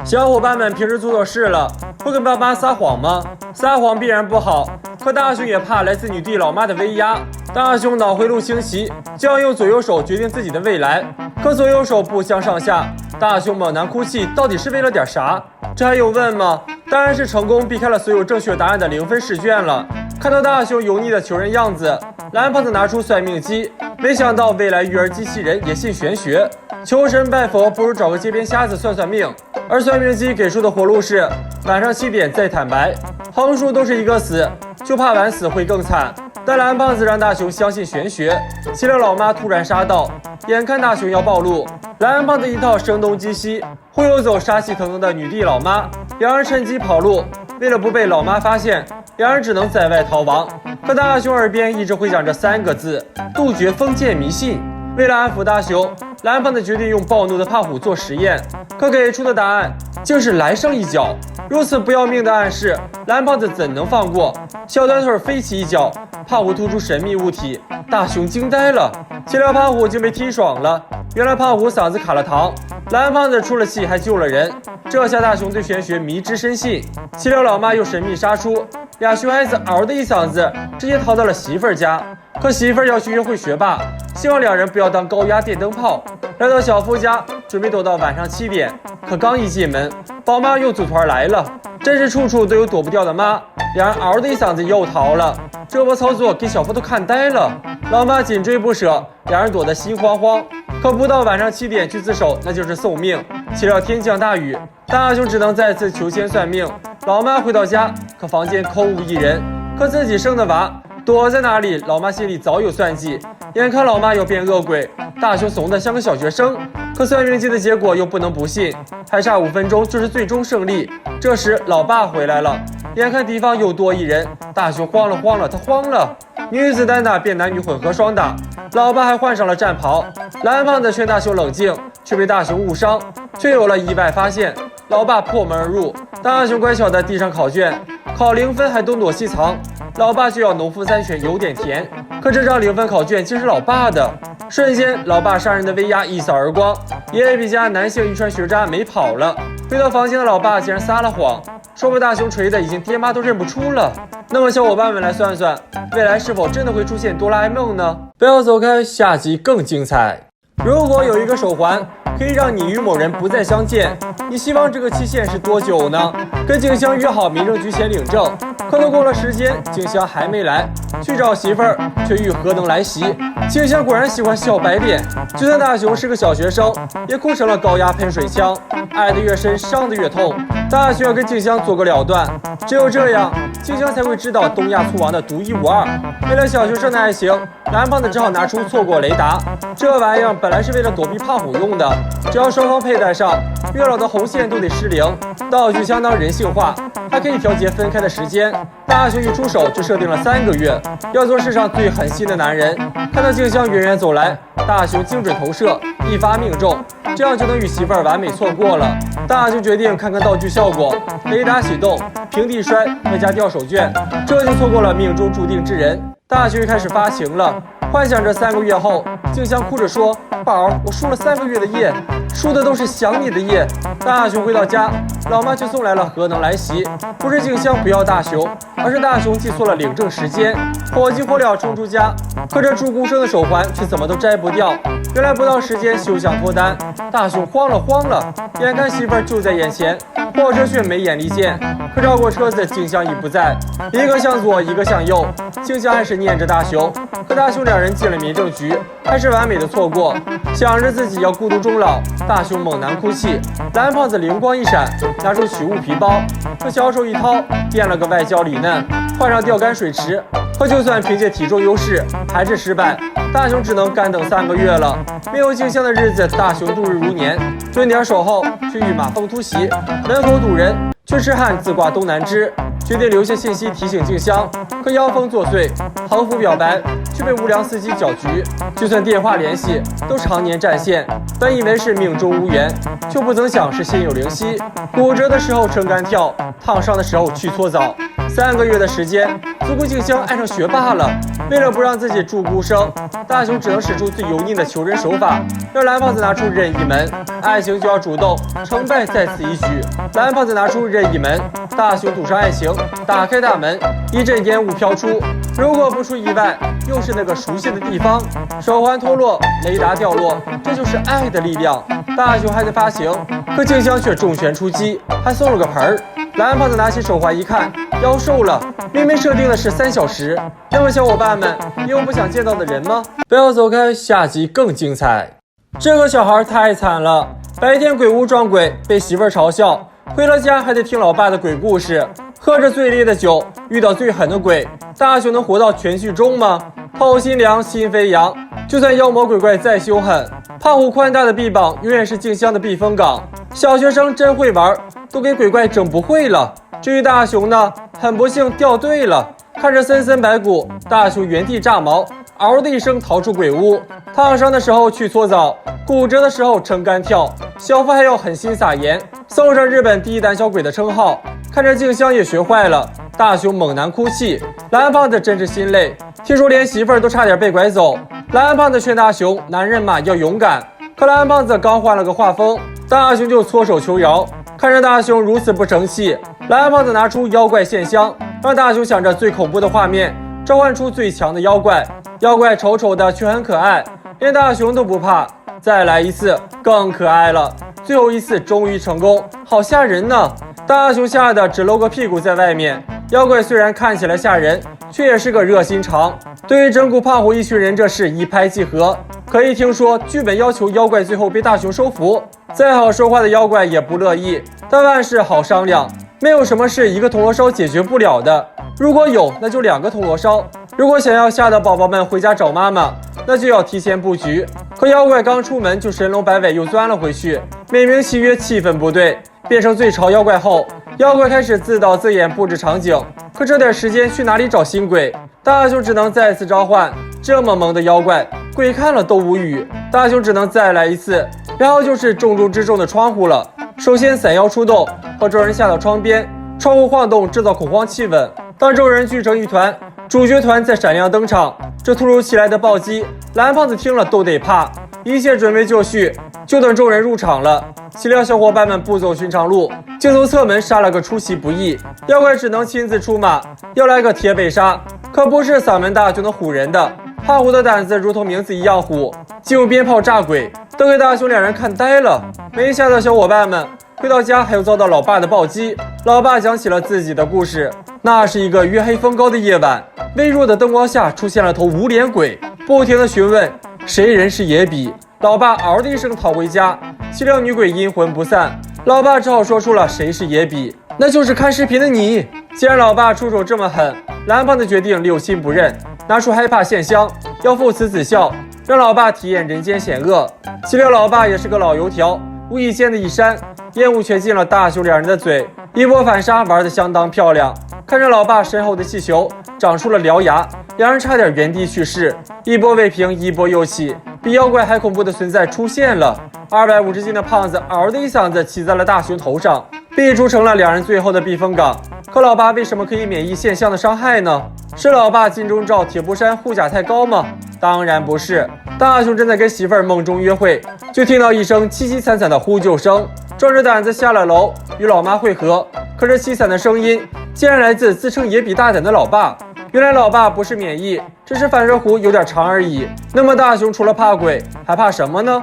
小伙伴们平时做错事了，会跟爸妈撒谎吗？撒谎必然不好，可大雄也怕来自女帝老妈的威压。大雄脑回路清晰，就要用左右手决定自己的未来，可左右手不相上下。大雄猛然哭泣，到底是为了点啥？这还用问吗？当然是成功避开了所有正确答案的0分试卷了。看到大雄油腻的求人样子，蓝胖子拿出算命机，没想到未来育儿机器人也信玄学，求神拜佛不如找个街边瞎子算算命。而算命机给出的活路是晚上7点再坦白，横竖都是一个死，就怕晚死会更惨。但蓝胖子让大雄相信玄学，岂料老妈突然杀到，眼看大雄要暴露，蓝胖子一套声东击西，忽悠走杀气腾腾的女帝老妈，两人趁机跑路。为了不被老妈发现，两人只能在外逃亡。可大雄耳边一直回响着3个字：杜绝封建迷信。为了安抚大雄，蓝胖子决定用暴怒的胖虎做实验，可给出的答案竟是来上一脚。如此不要命的暗示，蓝胖子怎能放过？小短腿飞起一脚，胖虎突出神秘物体，大雄惊呆了。岂料胖虎竟被踢爽了，原来胖虎嗓子卡了糖，蓝胖子出了气还救了人。这下大雄对玄学迷之深信，岂料老妈又神秘杀出，俩熊孩子嗷的一嗓子，直接逃到了媳妇儿家。可媳妇儿要去约会学霸，希望两人不要当高压电灯泡。来到小夫家，准备躲到晚上7点，可刚一进门，宝妈又组团来了，真是处处都有躲不掉的妈。两人嗷的一嗓子又逃了，这波操作给小夫都看呆了。老妈紧追不舍，两人躲得心慌慌。可不到晚上7点去自首，那就是送命。岂料天降大雨，大雄只能再次求签算命。老妈回到家，可房间空无一人，可自己生的娃躲在哪里？老妈心里早有算计，眼看老妈要变恶鬼，大雄怂得像个小学生。可算命机的结果又不能不信，还差5分钟就是最终胜利。这时老爸回来了，眼看敌方又多一人，大雄慌了，他慌了。女子单打变男女混合双打，老爸还换上了战袍。蓝胖子劝大雄冷静，却被大雄误伤，却有了意外发现。老爸破门而入，大雄乖巧地递上考卷，考0分还东躲西藏。老爸就要农夫山泉有点甜，可这张0分考卷竟是老爸的。瞬间，老爸杀人的威压一扫而光，野比家男性遗传学渣没跑了。回到房间的老爸竟然撒了谎，说被大雄锤的已经爹妈都认不出了。那么小伙伴们来算算，未来是否真的会出现哆啦 A 梦呢？不要走开，下集更精彩。如果有一个手环可以让你与某人不再相见，你希望这个期限是多久呢？跟静香约好民政局前领证，可都过了时间，静香还没来，去找媳妇儿却遇何能来袭。静香果然喜欢笑白脸，就算大雄是个小学生，也哭成了高压喷水枪。爱得越深，伤得越痛。大雄要跟静香做个了断，只有这样，静香才会知道东亚醋王的独一无二。为了小学生的爱情，蓝胖子只好拿出错过雷达，这玩意儿本来是为了躲避胖虎用的，只要双方佩戴上，月老的红线都得失灵。道具相当人性化，还可以调节分开的时间。大雄一出手就设定了3个月，要做世上最狠心的男人。看到静香远远走来，大雄精准投射，一发命中，这样就能与媳妇儿完美错过了。大雄决定看看道具效果，雷达启动，平地摔，再加掉手绢，这就错过了命中注定之人。大雄开始发情了，幻想着3个月后，静香哭着说：“宝儿，我输了3个月的夜，输的都是想你的夜。”大雄回到家，老妈却送来了何能来袭。不是静香不要大雄，而是大雄记错了领证时间，火急火燎冲出家，可这朱孤生的手环却怎么都摘不掉。原来不到时间休想脱单，大雄慌了，眼看媳妇儿就在眼前，货车却没眼力见。可绕过车子，静香已不在，一个向左，一个向右。静香还是念着大雄，可大雄两人进了民政局，还是完美的错过。想着自己要孤独终老，大雄猛然哭泣。蓝胖子灵光一闪，拿出取物皮包，可小手一掏，变了个外焦里嫩，换上钓竿水池。可就算凭借体重优势，还是失败。大雄只能干等3个月了。没有静香的日子，大雄度日如年，蹲点守候，却遇马蜂突袭，门口堵人，却痴汉自挂东南枝。决定留下信息提醒静香，可妖风作祟，横幅表白却被无良司机搅局。就算电话联系，都常年占线。本以为是命中无缘，却不曾想是心有灵犀。骨折的时候撑杆跳，烫伤的时候去搓澡。3个月的时间，足够静香爱上学霸了。为了不让自己住孤生，大雄只能使出最油腻的求人手法，让蓝胖子拿出任意门，爱情就要主动，成败在此一举。蓝胖子拿出任意门，大雄赌上爱情，打开大门，一阵烟雾飘出。如果不出意外，又是那个熟悉的地方。手环脱落，雷达掉落，这就是爱的力量。大雄还在发情，可静香却重拳出击，还送了个盆儿。蓝胖子拿起手环一看，腰瘦了，明明设定的是3小时。那么小伙伴们，你有不想见到的人吗？不要走开，下集更精彩。这个小孩太惨了，白天鬼屋撞鬼，被媳妇儿嘲笑，回了家还得听老爸的鬼故事，喝着最烈的酒，遇到最狠的鬼。大雄能活到全剧终吗？透心凉，心飞扬。就算妖魔鬼怪再凶狠，胖虎宽大的臂膀永远是静香的避风港。小学生真会玩，都给鬼怪整不会了。至于大雄呢，很不幸掉队了。看着森森白骨，大雄原地炸毛，嗷的一声逃出鬼屋。烫伤的时候去搓澡，骨折的时候撑杆跳，小夫还要狠心撒盐，送上日本第一胆小鬼的称号。看着静香也学坏了，大雄猛然哭泣。蓝胖子真是心累，听说连媳妇儿都差点被拐走。蓝胖子劝大雄，男人嘛要勇敢。可蓝胖子刚换了个画风，大雄就搓手求饶。看着大雄如此不争气，蓝胖子拿出妖怪现香，让大雄想着最恐怖的画面，召唤出最强的妖怪。妖怪丑丑的却很可爱，连大雄都不怕。再来一次，更可爱了。最后一次终于成功，好吓人呢！大雄吓得只露个屁股在外面。妖怪虽然看起来吓人，却也是个热心肠。对于整蛊胖虎一群人，这事一拍即合。可一听说剧本要求妖怪最后被大雄收服，再好说话的妖怪也不乐意。但万事好商量，没有什么是一个铜锣烧解决不了的。如果有，那就2个铜锣烧。如果想要吓得宝宝们回家找妈妈，那就要提前布局。可妖怪刚出门就神龙摆尾又钻了回去，美名其曰气氛不对。变成最潮妖怪后，妖怪开始自导自演布置场景，可这点时间去哪里找新鬼？大雄只能再次召唤。这么萌的妖怪，鬼看了都无语。大雄只能再来一次，然后就是重中之重的窗户了。首先散妖出动，把众人吓到窗边，窗户晃动，制造恐慌气氛。当众人聚成一团，主角团在闪亮登场。这突如其来的暴击，蓝胖子听了都得怕。一切准备就绪，就等众人入场了。岂料小伙伴们不走寻常路，竟从侧门杀了个出其不意。妖怪只能亲自出马，要来个铁背杀，可不是嗓门大就能唬人的。胖虎的胆子如同名字一样虎，竟用鞭炮炸鬼，都给大雄2人看呆了。没吓到小伙伴们，回到家还又遭到老爸的暴击。老爸讲起了自己的故事。那是一个月黑风高的夜晚，微弱的灯光下出现了头无脸鬼，不停地询问谁人是野比。老爸嗷的一声逃回家，岂料女鬼阴魂不散，老爸只好说出了谁是野比，那就是看视频的你。既然老爸出手这么狠，蓝胖子决定六亲不认，拿出害怕现香，要父慈子孝，让老爸体验人间险恶。岂料老爸也是个老油条，无意间的一扇，烟雾却进了大雄2人的嘴，一波反杀玩得相当漂亮。看着老爸身后的气球长出了獠牙，2人差点原地去世。一波未平，一波又起，比妖怪还恐怖的存在出现了。250斤的胖子嗷的一嗓子起在了大雄头上，逼出成了2人最后的避风港。可老爸为什么可以免疫现象的伤害呢？是老爸金钟罩铁布衫护甲太高吗？当然不是。大雄正在跟媳妇儿梦中约会，就听到一声凄凄惨惨的呼救声，壮着胆子下了楼与老妈会合。可这凄惨的声音竟然来自自称也比大胆的老爸。原来老爸不是免疫，只是反射弧有点长而已。那么大雄除了怕鬼还怕什么呢？